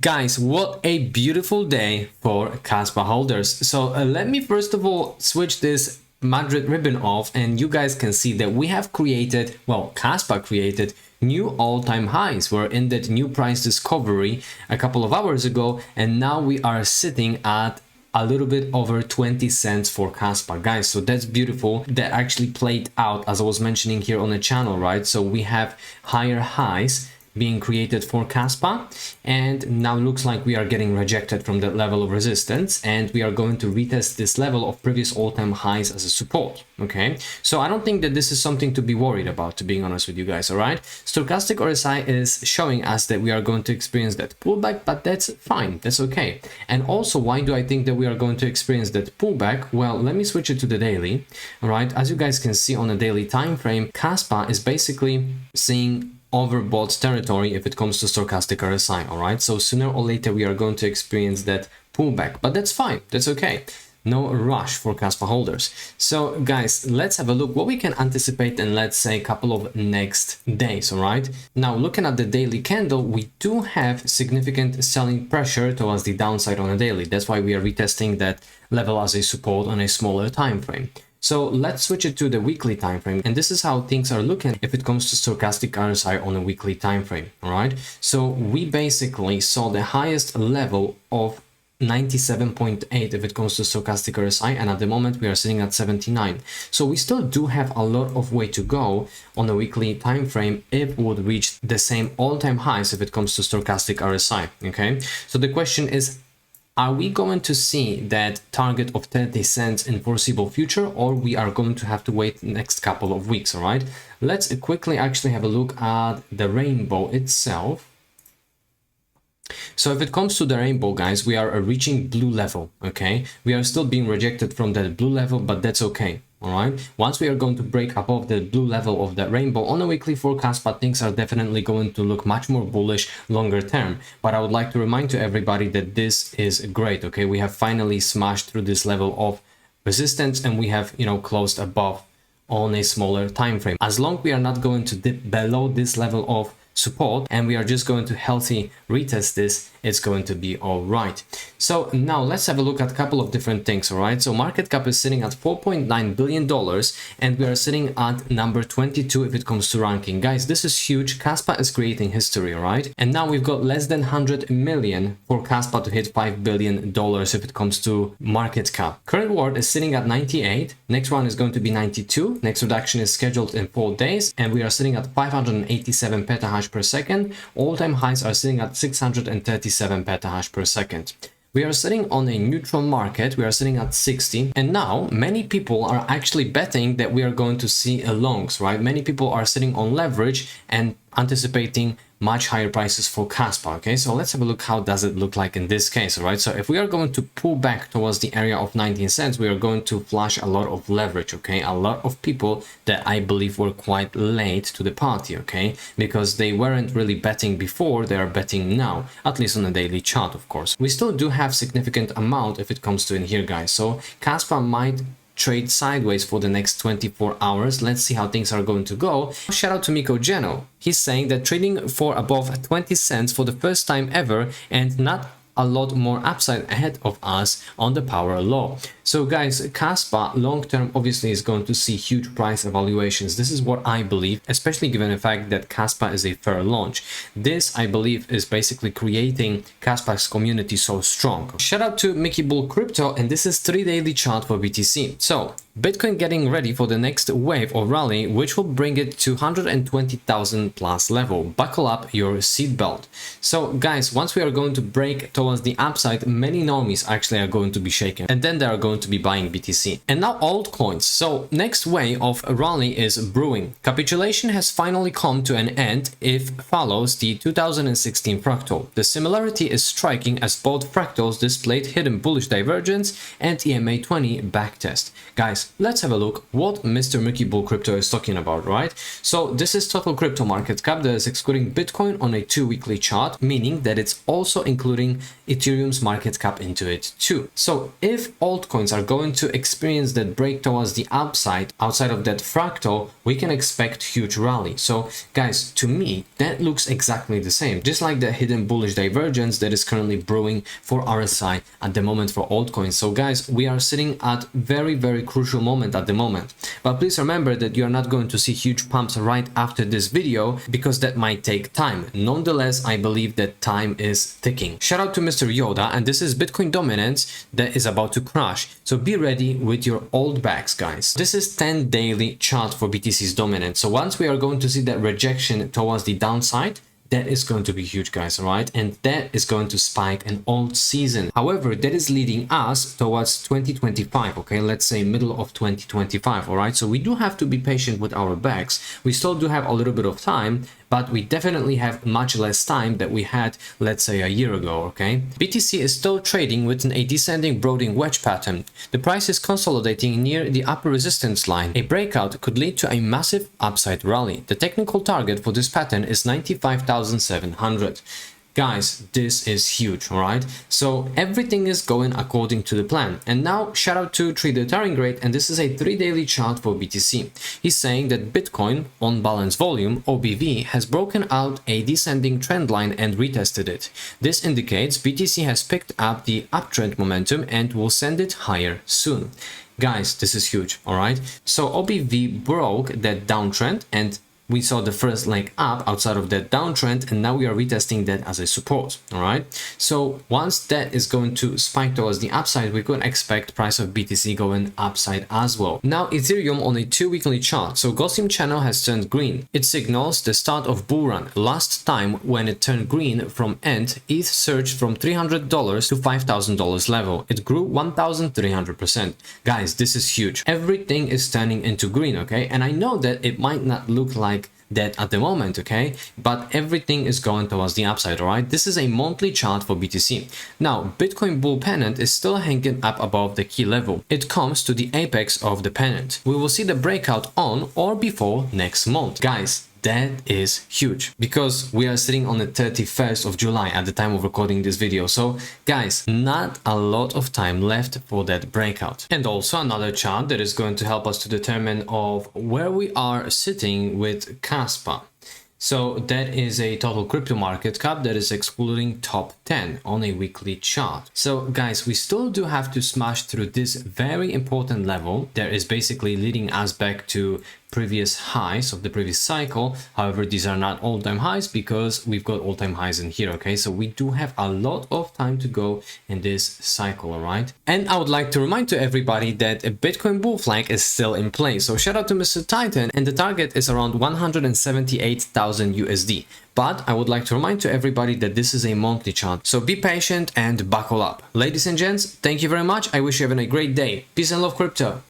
Guys, what a beautiful day for Kaspa holders. So let me first of all switch this Madrid ribbon off, and you guys can see that we have created, well, Kaspa created new all-time highs. We're in that new price discovery a couple of hours ago, and now we are sitting at a little bit over 20 cents for Kaspa, guys. So that's beautiful. That actually played out as I was mentioning here on the channel, right? So we have higher highs being created for Kaspa, and now looks like we are getting rejected from that level of resistance, and we are going to retest this level of previous all-time highs as a support. Okay, so I don't think that this is something to be worried about, to being honest with you guys. All right, stochastic RSI is showing us that we are going to experience that pullback, but that's fine, that's okay. And also, why do I think that we are going to experience that pullback? Well, let me switch it to the daily. All right, as you guys can see on the daily time frame, Kaspa is basically seeing overbought territory if it comes to stochastic RSI. All right, so sooner or later we are going to experience that pullback, but that's fine, that's okay. No rush for Kaspa holders. So guys, let's have a look what we can anticipate in, let's say, a couple of next days. All right, now looking at the daily candle, we do have significant selling pressure towards the downside on a daily. That's why we are retesting that level as a support on a smaller time frame. So let's switch it to the weekly time frame, and this is how things are looking if it comes to stochastic RSI on a weekly time frame. All right, so we basically saw the highest level of 97.8 if it comes to stochastic RSI, and at the moment we are sitting at 79. So we still do have a lot of way to go on a weekly time frame if we would reach the same all-time highs if it comes to stochastic RSI. Okay, so the question is, are we going to see that target of 30 cents in foreseeable future, or we are going to have to wait next couple of weeks? All right, let's quickly actually have a look at the rainbow itself. So if it comes to the rainbow, guys, we are reaching blue level. Okay, we are still being rejected from that blue level, but that's okay. All right, once we are going to break above the blue level of that rainbow on a weekly forecast, but things are definitely going to look much more bullish longer term. But I would like to remind to everybody that this is great. Okay, we have finally smashed through this level of resistance, and we have, you know, closed above on a smaller time frame. As long as we are not going to dip below this level of support and we are just going to healthy retest this, it's going to be all right. So now let's have a look at a couple of different things. All right, so market cap is sitting at $4.9 billion, and we are sitting at number 22 if it comes to ranking. Guys, this is huge. Kaspa is creating history. All right, and now we've got less than 100 million for Kaspa to hit $5 billion if it comes to market cap. Current word is sitting at 98. Next one is going to be 92. Next reduction is scheduled in 4 days, and we are sitting at 587 petahash per second. All-time highs are sitting at 637 petahash per second. We are sitting on a neutral market. We are sitting at 60, and now many people are actually betting that we are going to see a longs, right? Many people are sitting on leverage and anticipating much higher prices for Kaspa. Okay, so let's have a look how does it look like in this case. All right, so if we are going to pull back towards the area of 19 cents, we are going to flush a lot of leverage. Okay, a lot of people that I believe were quite late to the party. Okay, because they weren't really betting before, they are betting now, at least on a daily chart. Of course, we still do have significant amount if it comes to in here, guys. So Kaspa might trade sideways for the next 24 hours. Let's see how things are going to go. Shout out to Miko Geno. He's saying that trading for above 20 cents for the first time ever, and not a lot more upside ahead of us on the power law. So guys, Kaspa long term obviously is going to see huge price evaluations. This is what I believe, especially given the fact that Kaspa is a fair launch. This, I believe, is basically creating Kaspa's community so strong. Shout out to Mickey Bull Crypto, and this is 3 daily chart for BTC. So Bitcoin getting ready for the next wave of rally, which will bring it to 120,000 plus level. Buckle up your seatbelt. So guys, once we are going to break towards the upside, many normies actually are going to be shaken, and then they are going to be buying BTC. And now altcoins. So next wave of rally is brewing. Capitulation has finally come to an end if follows the 2016 fractal. The similarity is striking as both fractals displayed hidden bullish divergence and EMA 20 backtest. Guys, let's have a look what Mr. Mickey Bull Crypto is talking about, right? So this is total crypto market cap that is excluding Bitcoin on a 2 weekly chart, meaning that it's also including Ethereum's market cap into it too. So if altcoins are going to experience that break towards the upside outside of that fractal, we can expect huge rally. So guys, to me, that looks exactly the same, just like the hidden bullish divergence that is currently brewing for RSI at the moment for altcoins. So guys, we are sitting at very crucial moment at the moment, but please remember that you are not going to see huge pumps right after this video, because that might take time. Nonetheless, I believe that time is ticking. Shout out to Mr. Yoda, and this is Bitcoin dominance that is about to crash, so be ready with your old bags, guys. This is 10 daily chart for BTC's dominance. So once we are going to see that rejection towards the downside, that is going to be huge, guys, all right? And that is going to spike an alt season. However, that is leading us towards 2025, okay? Let's say middle of 2025, all right? So we do have to be patient with our bags. We still do have a little bit of time, but we definitely have much less time that we had, let's say, a year ago, okay? BTC is still trading within a descending broadening wedge pattern. The price is consolidating near the upper resistance line. A breakout could lead to a massive upside rally. The technical target for this pattern is 95,700. Guys, this is huge, all right? So everything is going according to the plan. And now shout out to Trader Taringrate, and this is a 3 daily chart for BTC. He's saying that Bitcoin on balance volume, OBV, has broken out a descending trend line and retested it. This indicates BTC has picked up the uptrend momentum and will send it higher soon. Guys, this is huge, all right? So OBV broke that downtrend, and we saw the first leg up outside of that downtrend, and now we are retesting that as a support, all right? So once that is going to spike towards the upside, we can expect price of BTC going upside as well. Now Ethereum on a 2 weekly chart. So Gosim channel has turned green. It signals the start of bull run. Last time when it turned green from end, ETH surged from $300 to $5,000 level. It grew 1,300%. Guys, this is huge. Everything is turning into green, okay? And I know that it might not look like that at the moment, okay, but everything is going towards the upside, all right? This is a monthly chart for BTC. Now Bitcoin bull pennant is still hanging up above the key level. It comes to the apex of the pennant. We will see the breakout on or before next month. Guys, that is huge, because we are sitting on the 31st of July at the time of recording this video. So guys, not a lot of time left for that breakout. And also another chart that is going to help us to determine of where we are sitting with Kaspa. So that is a total crypto market cap that is excluding top 10 on a weekly chart. So guys, we still do have to smash through this very important level that is basically leading us back to previous highs of the previous cycle. However, these are not all-time highs because we've got all-time highs in here, okay? So we do have a lot of time to go in this cycle, all right? And I would like to remind to everybody that a Bitcoin bull flag is still in place. So shout out to Mr. Titan, and the target is around 178,000 USD. But I would like to remind to everybody that this is a monthly chart. So be patient and buckle up. Ladies and gents, thank you very much. I wish you having a great day. Peace and love, crypto.